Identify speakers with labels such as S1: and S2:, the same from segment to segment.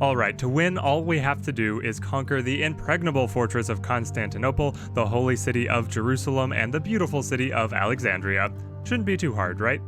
S1: Alright, to win, all we have to do is conquer the impregnable fortress of Constantinople, the holy city of Jerusalem, and the beautiful city of Alexandria. Shouldn't be too hard, right?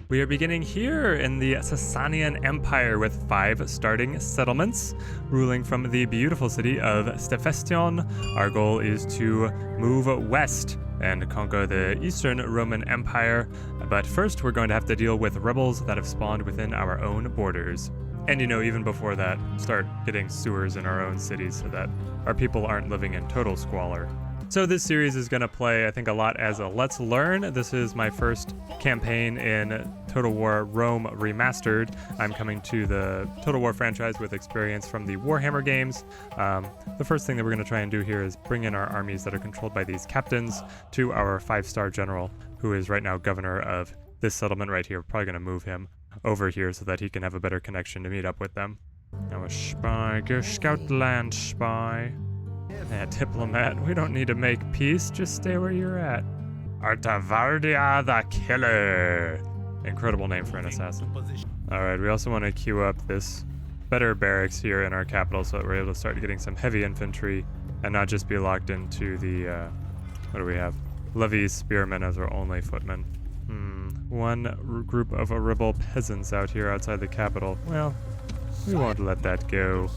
S1: We are beginning here in the Sasanian Empire with 5 starting settlements, ruling from the beautiful city of Stephaestion. Our goal is to move west and conquer the Eastern Roman Empire, but first we're going to have to deal with rebels that have spawned within our own borders. And even before that, start getting sewers in our own cities so that our people aren't living in total squalor. So this series is going to play, I think, a lot as a Let's Learn. This is my first campaign in Total War Rome Remastered. I'm coming to the Total War franchise with experience from the Warhammer games. The first thing that we're going to try and do here is bring in our armies that are controlled by these captains to our 5-star general, who is right now governor of this settlement right here. We're probably going to move him over here so that he can have a better connection to meet up with them. Now a spy, go scout land, spy. Yeah, diplomat, we don't need to make peace, just stay where you're at. Artavardia the Killer. Incredible name for an assassin. Alright, we also want to queue up this better barracks here in our capital so that we're able to start getting some heavy infantry and not just be locked into the, what do we have? Levy spearmen as our only footmen. One group of rebel peasants out here outside the capital. Well, we won't let that go.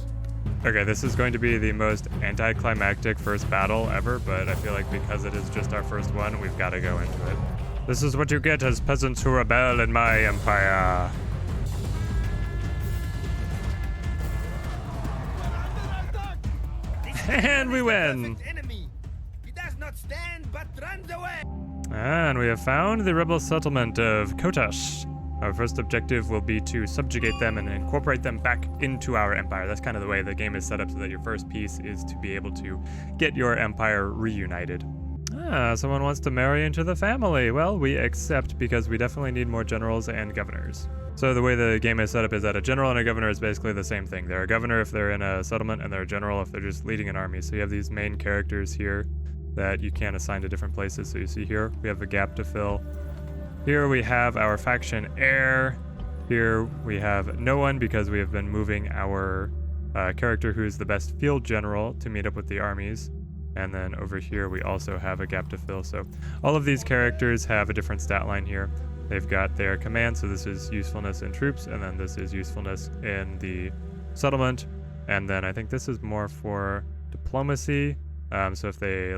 S1: Okay, this is going to be the most anticlimactic first battle ever, but I feel like because it is just our first one, we've got to go into it. This is what you get as peasants who rebel in my empire. And we win! And we have found the rebel settlement of Kotash. Our first objective will be to subjugate them and incorporate them back into our empire. That's kind of the way the game is set up, so that your first piece is to be able to get your empire reunited. Someone wants to marry into the family. Well, we accept because we definitely need more generals and governors. So the way the game is set up is that a general and a governor is basically the same thing. They're a governor if they're in a settlement, and they're a general if they're just leading an army. So you have these main characters here that you can assign to different places. So you see here, we have a gap to fill. Here we have our faction heir. Here we have no one because we have been moving our character who's the best field general to meet up with the armies. And then over here we also have a gap to fill. So all of these characters have a different stat line here. They've got their command, so this is usefulness in troops, and then this is usefulness in the settlement. And then I think this is more for diplomacy. So if they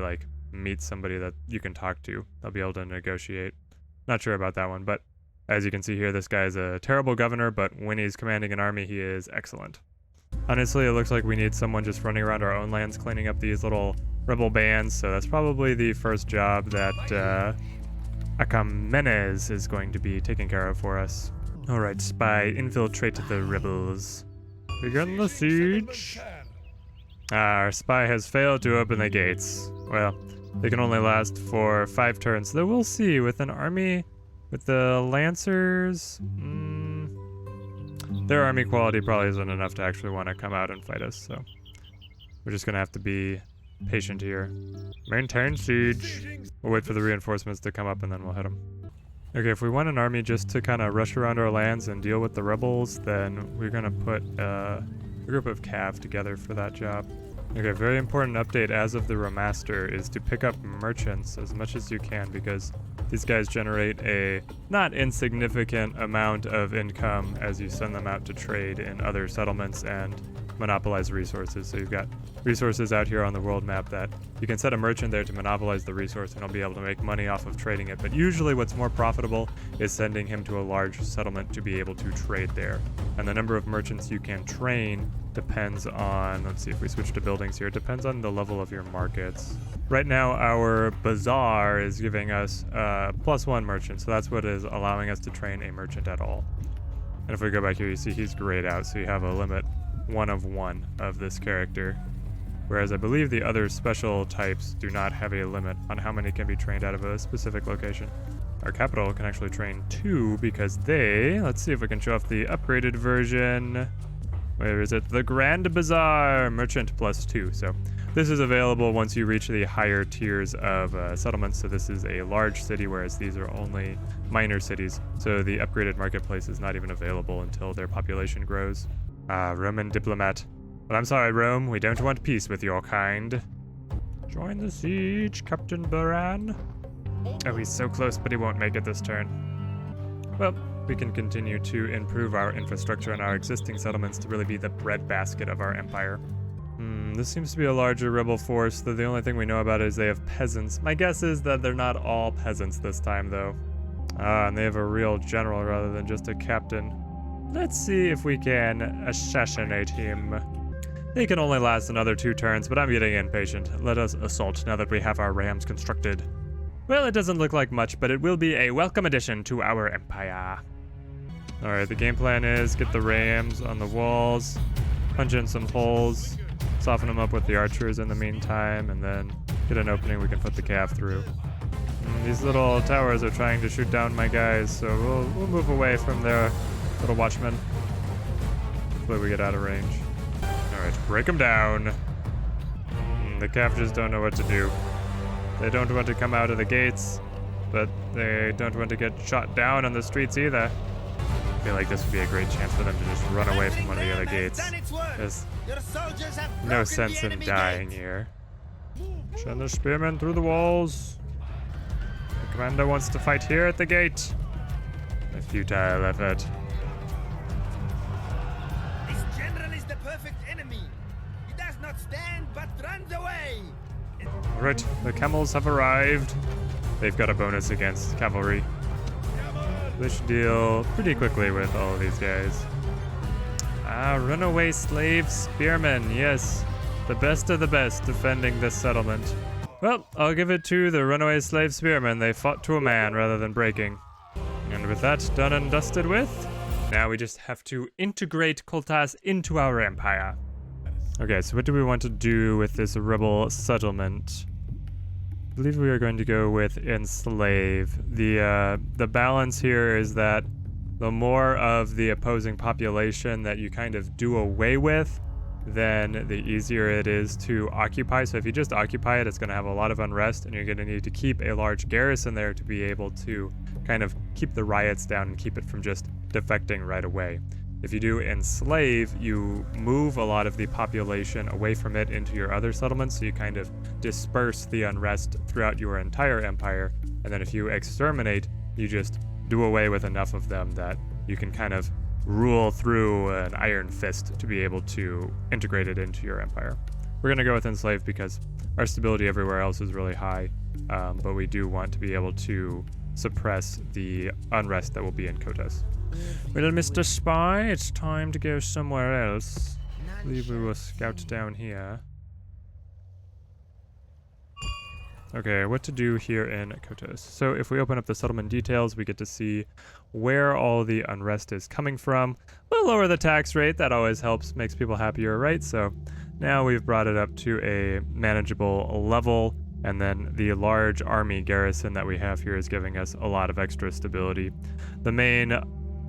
S1: meet somebody that you can talk to, they'll be able to negotiate. Not sure about that one, but as you can see here, this guy is a terrible governor, but when he's commanding an army, he is excellent. Honestly, it looks like we need someone just running around our own lands, cleaning up these little rebel bands, so that's probably the first job that Achaemenes is going to be taking care of for us. Alright, spy, infiltrate the rebels. Begin the siege. Our spy has failed to open the gates. Well, they can only last for 5 turns, though we'll see. With an army, with the Lancers, their army quality probably isn't enough to actually want to come out and fight us, so we're just going to have to be patient here. Maintain siege. We'll wait for the reinforcements to come up and then we'll hit them. Okay, if we want an army just to kind of rush around our lands and deal with the rebels, then we're going to put a group of cav together for that job. Okay, very important update as of the remaster is to pick up merchants as much as you can, because these guys generate a not insignificant amount of income as you send them out to trade in other settlements and monopolize resources. So you've got resources out here on the world map that you can set a merchant there to monopolize the resource and he'll be able to make money off of trading it. But usually what's more profitable is sending him to a large settlement to be able to trade there. And the number of merchants you can train depends on, let's see if we switch to buildings here, it depends on the level of your markets. Right now our bazaar is giving us +1 merchant, so that's what is allowing us to train a merchant at all. And if we go back here, you see he's grayed out, so you have a limit 1 of 1 of this character. Whereas I believe the other special types do not have a limit on how many can be trained out of a specific location. Our capital can actually train 2 because they, let's see if we can show off the upgraded version. Where is it? The Grand Bazaar, merchant +2. So This is available once you reach the higher tiers of settlements. So this is a large city, whereas these are only minor cities. So the upgraded marketplace is not even available until their population grows. Roman diplomat. But I'm sorry, Rome, we don't want peace with your kind. Join the siege, Captain Baran. Oh, he's so close, but he won't make it this turn. Well, we can continue to improve our infrastructure and our existing settlements to really be the breadbasket of our empire. This seems to be a larger rebel force, though the only thing we know about it is they have peasants. My guess is that they're not all peasants this time, though. And they have a real general rather than just a captain. Let's see if we can assassinate him. They can only last another 2 turns, but I'm getting impatient. Let us assault now that we have our rams constructed. Well, it doesn't look like much, but it will be a welcome addition to our empire. Alright, the game plan is get the rams on the walls, punch in some holes, soften them up with the archers in the meantime, and then get an opening we can put the cav through. These little towers are trying to shoot down my guys, so we'll move away from their little watchmen. Hopefully we get out of range. Alright, break them down. The cav just don't know what to do. They don't want to come out of the gates, but they don't want to get shot down on the streets either. I feel like this would be a great chance for them to just run away from one of the other gates. There's no sense in dying here. Send the spearmen through the walls. The commander wants to fight here at the gate. A futile effort.
S2: This general is the perfect enemy. He does not stand but runs away.
S1: Alright, the camels have arrived. They've got a bonus against cavalry. They should deal pretty quickly with all of these guys. Runaway slave spearmen, yes. The best of the best defending this settlement. Well, I'll give it to the runaway slave spearmen. They fought to a man rather than breaking. And with that done and dusted with, now we just have to integrate Koltas into our empire. Okay, so what do we want to do with this rebel settlement? I believe we are going to go with enslave. The balance here is that the more of the opposing population that you kind of do away with, then the easier it is to occupy. So if you just occupy it, it's going to have a lot of unrest, and you're going to need to keep a large garrison there to be able to kind of keep the riots down and keep it from just defecting right away. If you do enslave, you move a lot of the population away from it into your other settlements, so you kind of disperse the unrest throughout your entire empire. And then if you exterminate, you just do away with enough of them that you can kind of rule through an iron fist to be able to integrate it into your empire. We're going to go with enslave because our stability everywhere else is really high, but we do want to be able to suppress the unrest that will be in Kotas. Well, Mr. Spy, it's time to go somewhere else. I believe we will scout down here. Okay, what to do here in Kotos. So if we open up the settlement details, we get to see where all the unrest is coming from. We'll lower the tax rate. That always helps, makes people happier, right? So now we've brought it up to a manageable level. And then the large army garrison that we have here is giving us a lot of extra stability. The main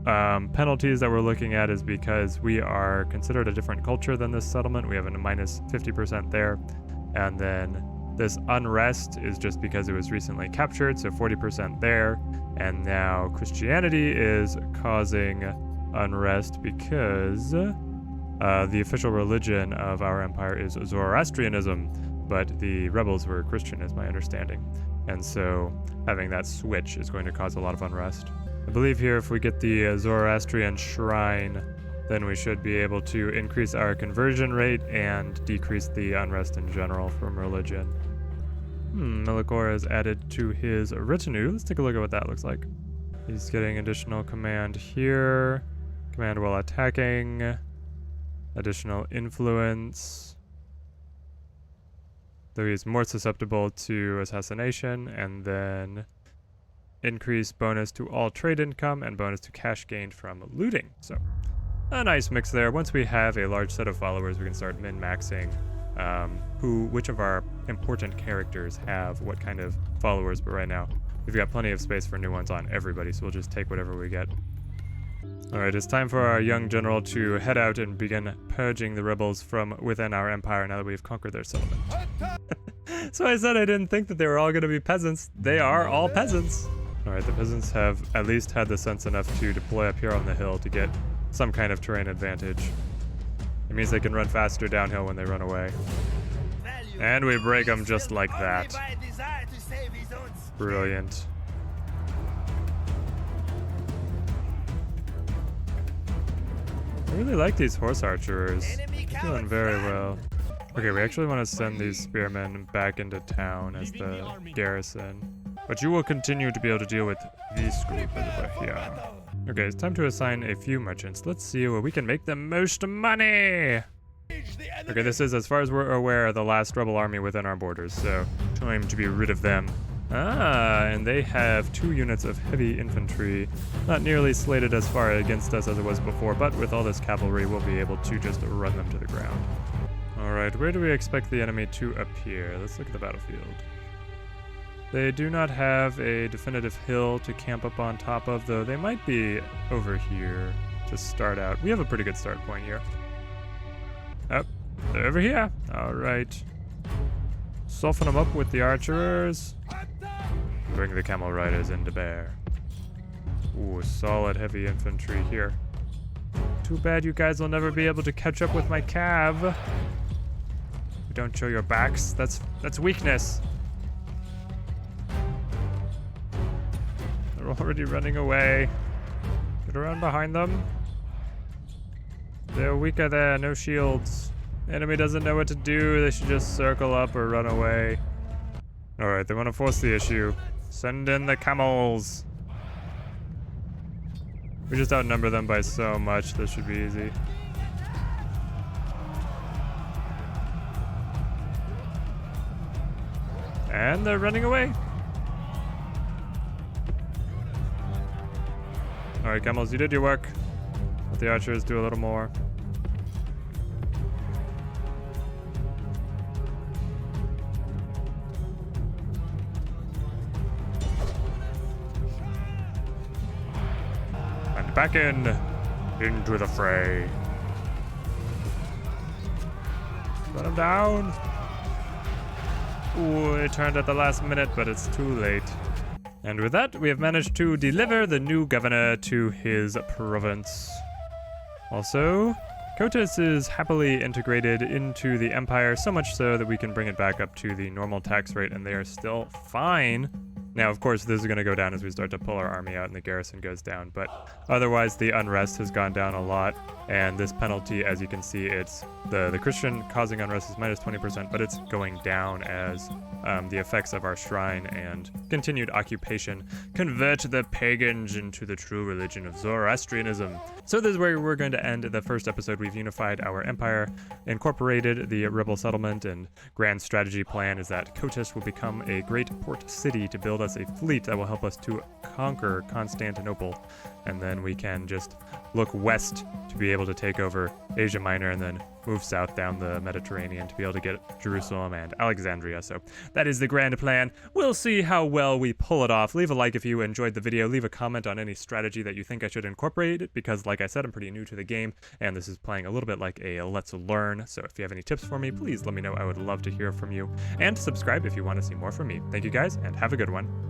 S1: penalties that we're looking at is because we are considered a different culture than this settlement. We have a minus 50% there. And then this unrest is just because it was recently captured, so 40% there. And now Christianity is causing unrest because the official religion of our empire is Zoroastrianism, but the rebels were Christian, is my understanding. And so having that switch is going to cause a lot of unrest. I believe here if we get the Zoroastrian shrine, then we should be able to increase our conversion rate and decrease the unrest in general from religion. Melikor is added to his retinue. Let's take a look at what that looks like. He's getting additional command here. Command while attacking. Additional influence. Though he's more susceptible to assassination, and then increase bonus to all trade income and bonus to cash gained from looting. So a nice mix there. Once we have a large set of followers, we can start min-maxing which of our important characters have what kind of followers, but right now we've got plenty of space for new ones on everybody, so we'll just take whatever we get. Alright, it's time for our young general to head out and begin purging the rebels from within our empire now that we've conquered their settlement. So I said I didn't think that they were all going to be peasants. They are all peasants. Alright, the peasants have at least had the sense enough to deploy up here on the hill to get some kind of terrain advantage. It means they can run faster downhill when they run away. And we break them just like that. Brilliant. I really like these horse archers. They're doing very well. Okay, we actually want to send these spearmen back into town as the garrison. But you will continue to be able to deal with this group over here. Okay, it's time to assign a few merchants. Let's see where we can make the most money! Okay, this is, as far as we're aware, the last rebel army within our borders, so time to be rid of them. Ah, and they have 2 units of heavy infantry. Not nearly slated as far against us as it was before, but with all this cavalry, we'll be able to just run them to the ground. Alright, where do we expect the enemy to appear? Let's look at the battlefield. They do not have a definitive hill to camp up on top of, though they might be over here to start out. We have a pretty good start point here. Oh, they're over here. Alright. Soften them up with the archers. Bring the camel riders into bear. Ooh, solid heavy infantry here. Too bad you guys will never be able to catch up with my cav. You don't show your backs. That's weakness. They're already running away. Get around behind them. They're weaker there, no shields. The enemy doesn't know what to do. They should just circle up or run away. Alright, they want to force the issue. Send in the camels. We just outnumber them by so much. This should be easy. And they're running away. Alright, camels, you did your work. Let the archers do a little more. And back into the fray. Run them down. Ooh, it turned at the last minute, but it's too late. And with that, we have managed to deliver the new governor to his province. Also, Kotis is happily integrated into the empire, so much so that we can bring it back up to the normal tax rate, and they are still fine. Now, of course, this is going to go down as we start to pull our army out and the garrison goes down, but otherwise the unrest has gone down a lot, and this penalty, as you can see, it's the Christian causing unrest is minus 20%, but it's going down as the effects of our shrine and continued occupation convert the pagans into the true religion of Zoroastrianism. So this is where we're going to end the first episode. We've unified our empire, incorporated the rebel settlement, and grand strategy plan is that Kotis will become a great port city to build us a fleet that will help us to conquer Constantinople, and then we can just look west to be able to take over Asia Minor and then move south down the Mediterranean to be able to get Jerusalem and Alexandria. So that is the grand plan. We'll see how well we pull it off. Leave a like if you enjoyed the video. Leave a comment on any strategy that you think I should incorporate, because like I said, I'm pretty new to the game and this is playing a little bit like a let's learn. So if you have any tips for me, please let me know. I would love to hear from you, and subscribe if you want to see more from me. Thank you guys and have a good one.